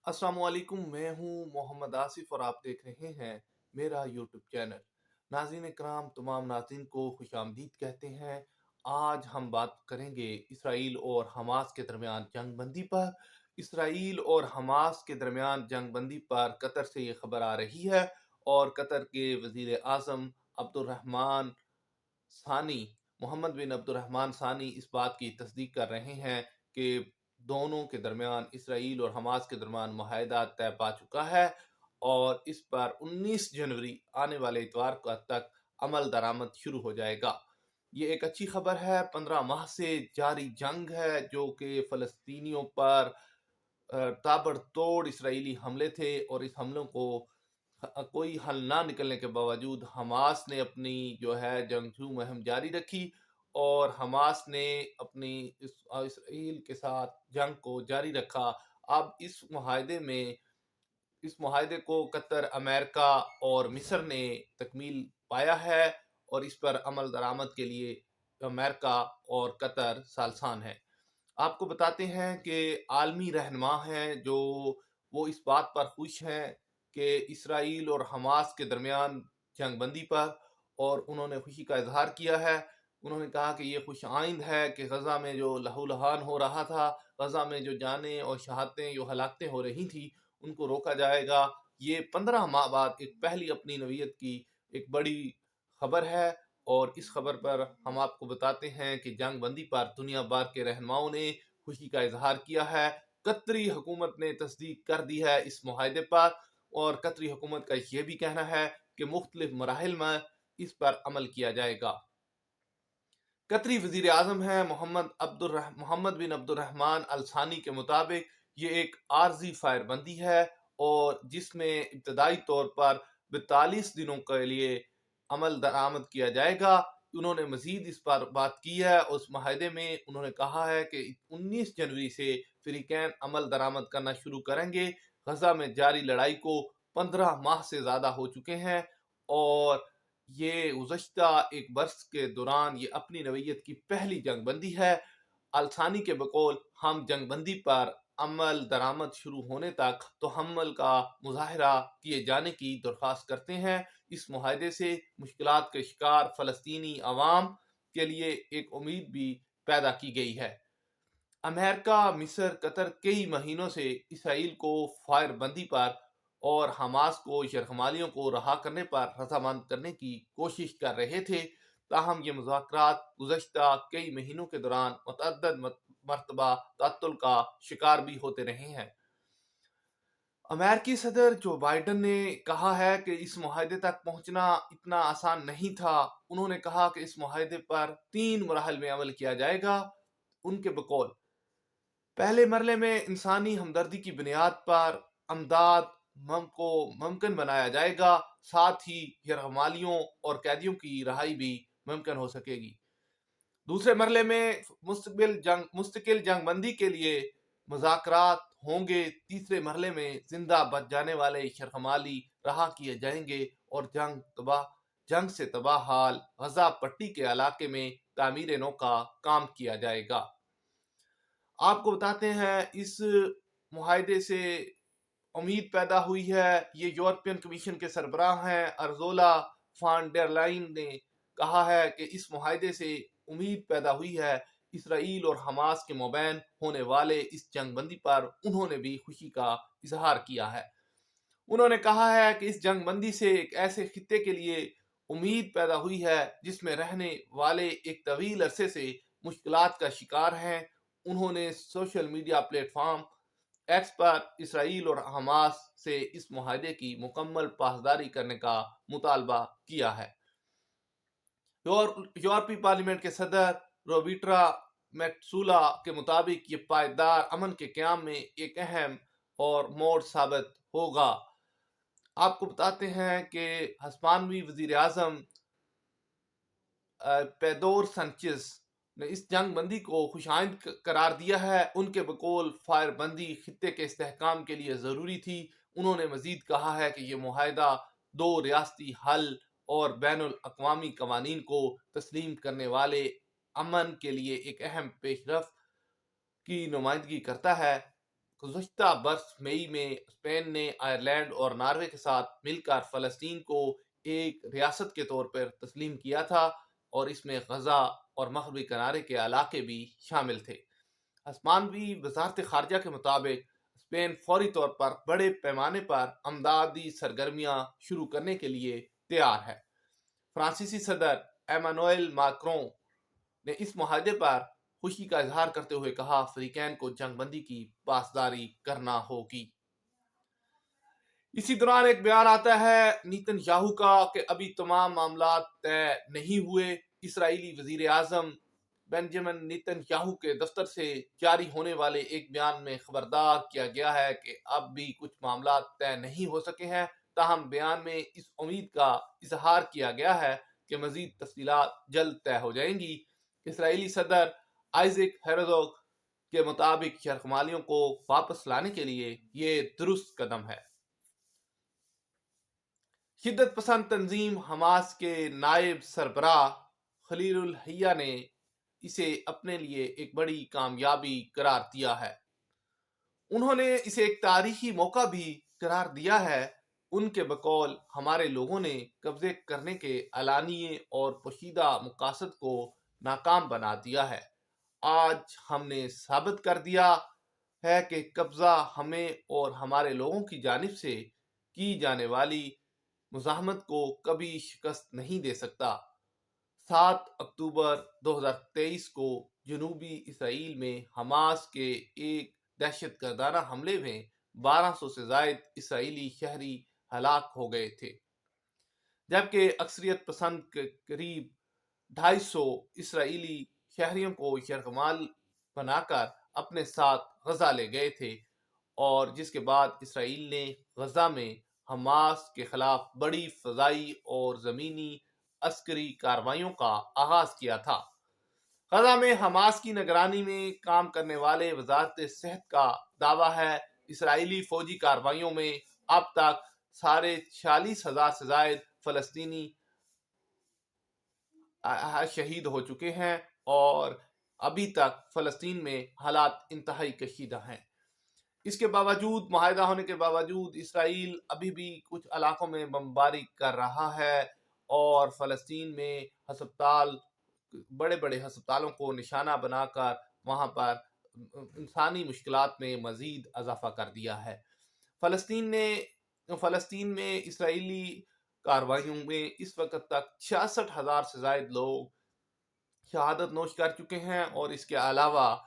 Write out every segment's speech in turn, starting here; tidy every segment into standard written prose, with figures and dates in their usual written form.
अस्सलाम वालेकुम। मैं हूँ मोहम्मद आसिफ और आप देख रहे हैं मेरा यूट्यूब चैनल। नाज़रीन कराम, तमाम नाज़रीन को खुशामदीद कहते हैं। आज हम बात करेंगे इसराइल और हमास के दरमियान जंग बंदी पर। इसराइल और हमास के दरमियान जंग बंदी पर कतर से ये खबर आ रही है और कतर के वज़ीर आज़म अब्दुर्रहमान सानी मोहम्मद बिन अब्दुर्रहमान सानी इस बात की तस्दीक कर रहे हैं कि दोनों के दरमियान, इसराइल और हमास के दरमियान मुआहदा तय पा चुका है और इस पर 19 जनवरी आने वाले इतवार तक अमल दरामद शुरू हो जाएगा। ये एक अच्छी खबर है। 15 माह से जारी जंग है जो कि फ़लस्तीनियों पर ताबड़तोड़ इसराइली हमले थे और इस हमलों को कोई हल ना निकलने के बावजूद हमास ने अपनी जो है जंगजू मुहिम जारी रखी और हमास ने अपनी इसराइल के साथ जंग को जारी रखा। अब इस मुआहदे को कतर, अमेरिका और मिस्र ने तकमील पाया है और इस पर अमल दरामद के लिए अमेरिका और कतर सालसान है। आपको बताते हैं कि आलमी रहनुमा हैं जो वो इस बात पर खुश हैं कि इसराइल और हमास के दरमियान जंग बंदी पर, और उन्होंने खुशी का इजहार किया है। उन्होंने कहा कि ये खुश आइंद है कि गज़ा में जो लहूलुहान हो रहा था, गज़ा में जो जानें और शहादतें, जो हलाकतें हो रही थी, उनको रोका जाएगा। ये 15 माह बाद एक पहली अपनी नवीयत की एक बड़ी खबर है और इस खबर पर हम आपको बताते हैं कि जंग बंदी पर दुनिया भर के रहनुमाओं ने खुशी का इजहार किया है। कतरी हुकूमत ने तस्दीक कर दी है इस मुआहदे पर और कतरी हुकूमत का यह भी कहना है कि मुख्तलिफ मराहिल में इस पर अमल किया जाएगा। कतरी वजीर आजम हैं मोहम्मद बिन अब्दुर्रहमान अल सानी के मुताबिक ये एक आर्जी फायरबंदी है और जिसमें इब्तदाई तौर पर 42 दिनों के लिए अमल दरामद किया जाएगा। उन्होंने मजीद इस पर बात की है। उस माहदे में उन्होंने कहा है कि 19 जनवरी से फ़रीक़ैन अमल दरामद करना शुरू करेंगे। गजा में जारी लड़ाई को 15 माह से ज़्यादा हो चुके हैं और ये गुज़श्ता एक बरस के दौरान ये अपनी नवीयत की पहली जंग बंदी है। अलसानी के बकौल हम जंग बंदी पर अमल दरामद शुरू होने तक तहम्मुल का मुजाहरा किए जाने की दरख्वास्त करते हैं। इस मुआहदे से मुश्किलात के शिकार फ़लस्तीनी अवाम के लिए एक उम्मीद भी पैदा की गई है। अमेरिका, मिस्र, कतर कई महीनों से इसराइल को फायरबंदी पर और हमास को यरगमालियों को रहा करने पर रजामंद करने की कोशिश कर रहे थे। ताहम ये मुज़ाकरात गुज़श्ता कई महीनों के दौरान मुतअद्दिद मरतबा तअत्तुल का शिकार भी होते रहे हैं। अमेरिकी सदर जो बाइडन ने कहा है कि इस मुआहदे तक पहुंचना इतना आसान नहीं था। उन्होंने कहा कि इस मुआहदे पर 3 मराहल में अमल किया जाएगा। उनके बकौल पहले मरले में इंसानी हमदर्दी की बुनियाद पर अमदाद को मुमकिन बनाया जाएगा, साथ ही यरगमालियों और कैदियों की रहाई भी मुमकिन हो सकेगी। दूसरे मरले में मुस्तकिल जंग बंदी के लिए मुज़ाकरात होंगे। तीसरे मरले में जिंदा बच जाने वाले यरगमाली रहा किए जाएंगे और जंग से तबाह हाल गजा पट्टी के इलाके में तामीर नौ का काम किया जाएगा। आपको बताते हैं इस मुआहदे से उम्मीद पैदा हुई है। ये यूरोपियन कमीशन के सरबराह हैं अर्जोला फान डेर लाइन ने कहा है कि इस मुआहदे से उम्मीद पैदा हुई है। इसराइल और हमास के मबैन होने वाले इस जंग बंदी पर उन्होंने भी खुशी का इजहार किया है। उन्होंने कहा है कि इस जंग बंदी से एक ऐसे खित्ते के लिए उम्मीद पैदा हुई है जिसमें रहने वाले एक तवील अरसे से मुश्किलात का शिकार हैं। उन्होंने सोशल मीडिया प्लेटफॉर्म एक्स पर इसराइल और हमास से इस मुआहदे की मुकम्मल पासदारी करने का मुतालबा किया है। यूरोपीय पार्लियामेंट के सदर रोबिट्रा मेट्सुला के मुताबिक ये पायदार अमन के क़याम में एक अहम और मोड़ साबित होगा। आपको बताते हैं कि हस्पानवी वजीर आजम पेदोर संचेस ने इस जंग बंदी को खुशाइंद करार दिया है। उनके बकौल फायर बंदी खित्ते के इस्तेहकाम के लिए ज़रूरी थी। उन्होंने मजीद कहा है कि यह मुआहदा 2 रियासती हल और बैनुल अक़वामी कवानीन को तस्लीम करने वाले अमन के लिए एक अहम पेशरफ की नुमाइंदगी करता है। गुज़श्ता बरस मई में स्पेन ने आयरलैंड और नॉर्वे के साथ मिलकर फ़लस्तीन को एक रियासत के तौर पर तस्लीम किया था और इसमें गजा और मग़रबी किनारे के इलाके भी शामिल थे। आसमानवी वजारत खारजा के मुताबिक स्पेन फौरी तौर पर बड़े पैमाने पर अमदादी सरगर्मियां शुरू करने के लिए तैयार है। फ्रांसीसी सदर एमानुएल मैक्रों ने इस मुआहदे पर खुशी का इजहार करते हुए कहा, अफ्रीकैन को जंगबंदी की पासदारी करना होगी। इसी दौरान एक बयान आता है नेतन्याहू का कि अभी तमाम मामला तय नहीं हुए। इसराइली वजीर आजम बेंजामिन नेतन्याहू के दफ्तर से जारी होने वाले एक बयान में खबरदार किया गया है कि अब भी कुछ मामला तय नहीं हो सके हैं। ताहम बयान में इस उम्मीद का इजहार किया गया है कि मजीद तफसीलात जल्द तय हो जाएंगी। इसराइली सदर आइजक हेरज़ोग के मुताबिक शरकमालियों को वापस लाने के लिए ये दुरुस्त कदम है। शिद्दत पसंद तंजीम हमास के नायब सरबराह खलीलुल हैया ने इसे अपने लिए एक बड़ी कामयाबी करार दिया है। उन्होंने इसे एक तारीखी मौका भी करार दिया है। उनके बकौल हमारे लोगों ने कब्जे करने के एलानिए और पोशीदा मकासद को नाकाम बना दिया है। आज हमने साबित कर दिया है कि कब्जा हमें और हमारे लोगों की जानिब से की जाने वाली मुज़ाहमत को कभी शिकस्त नहीं दे सकता। 7 अक्टूबर 2023 को जनूबी इसराइल में हमास के एक दहशतगर्दाना हमले में 1200 से ज़ायद इसराइली शहरी हलाक हो गए थे, जबकि अक्सरियत पसंद के करीब 250 इसराइली शहरियों को यरगमाल बनाकर अपने साथ गजा ले गए थे, और जिसके बाद इसराइल ने गजा में हमास के खिलाफ बड़ी फजाई और ज़मीनी अस्करी कार्रवाइयों का आगाज किया था। गजा में हमास की निगरानी में काम करने वाले वजारत सेहत का दावा है इसराइली फौजी कार्रवाइयों में अब तक 46,500 से जायद फलस्तीनी शहीद हो चुके हैं और अभी तक फलस्तीन में हालात इंतहाई कशीदा हैं। इसके बावजूद, मुआहदा होने के बावजूद, इसराइल अभी भी कुछ इलाकों में बमबारी कर रहा है और फलस्तीन में हस्पताल, बड़े बड़े हस्पतालों को निशाना बनाकर वहाँ पर इंसानी मुश्किलात में मजीद इजाफा कर दिया है। फलस्तीन में इसराइली कार्रवाइयों में इस वक्त तक 66,000 से ज़ायद लोग शहादत नोश कर चुके हैं और इसके अलावा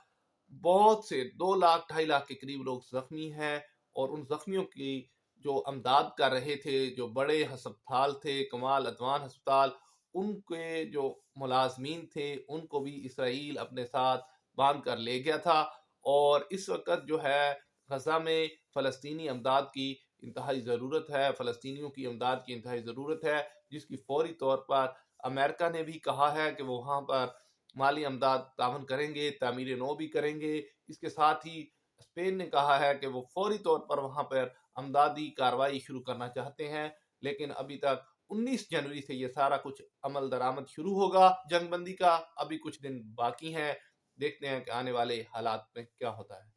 बहुत से 2 लाख 2.5 लाख के करीब लोग जख्मी हैं, और उन जख्मियों की जो अमदाद कर रहे थे, जो बड़े हस्पताल थे, कमाल अदवान हस्पताल, उनके जो मुलाजमीन थे उनको भी इसराइल अपने साथ बांध कर ले गया था। और इस वक्त जो है गजा में फ़लस्तीनी अमदाद की इंतहाई ज़रूरत है, फ़लस्तीनियों की अमदाद की इंतहाई ज़रूरत है, जिसकी फौरी तौर पर अमेरिका ने भी कहा है कि वो वहाँ पर माली अमदाद तावन करेंगे, तामीर नो भी करेंगे। इसके साथ ही स्पेन ने कहा है कि वो फौरी तौर पर वहाँ पर अमदादी कार्रवाई शुरू करना चाहते हैं, लेकिन अभी तक 19 जनवरी से ये सारा कुछ अमल दरामद शुरू होगा जंगबंदी का। अभी कुछ दिन बाकी हैं, देखते हैं कि आने वाले हालात में क्या होता है।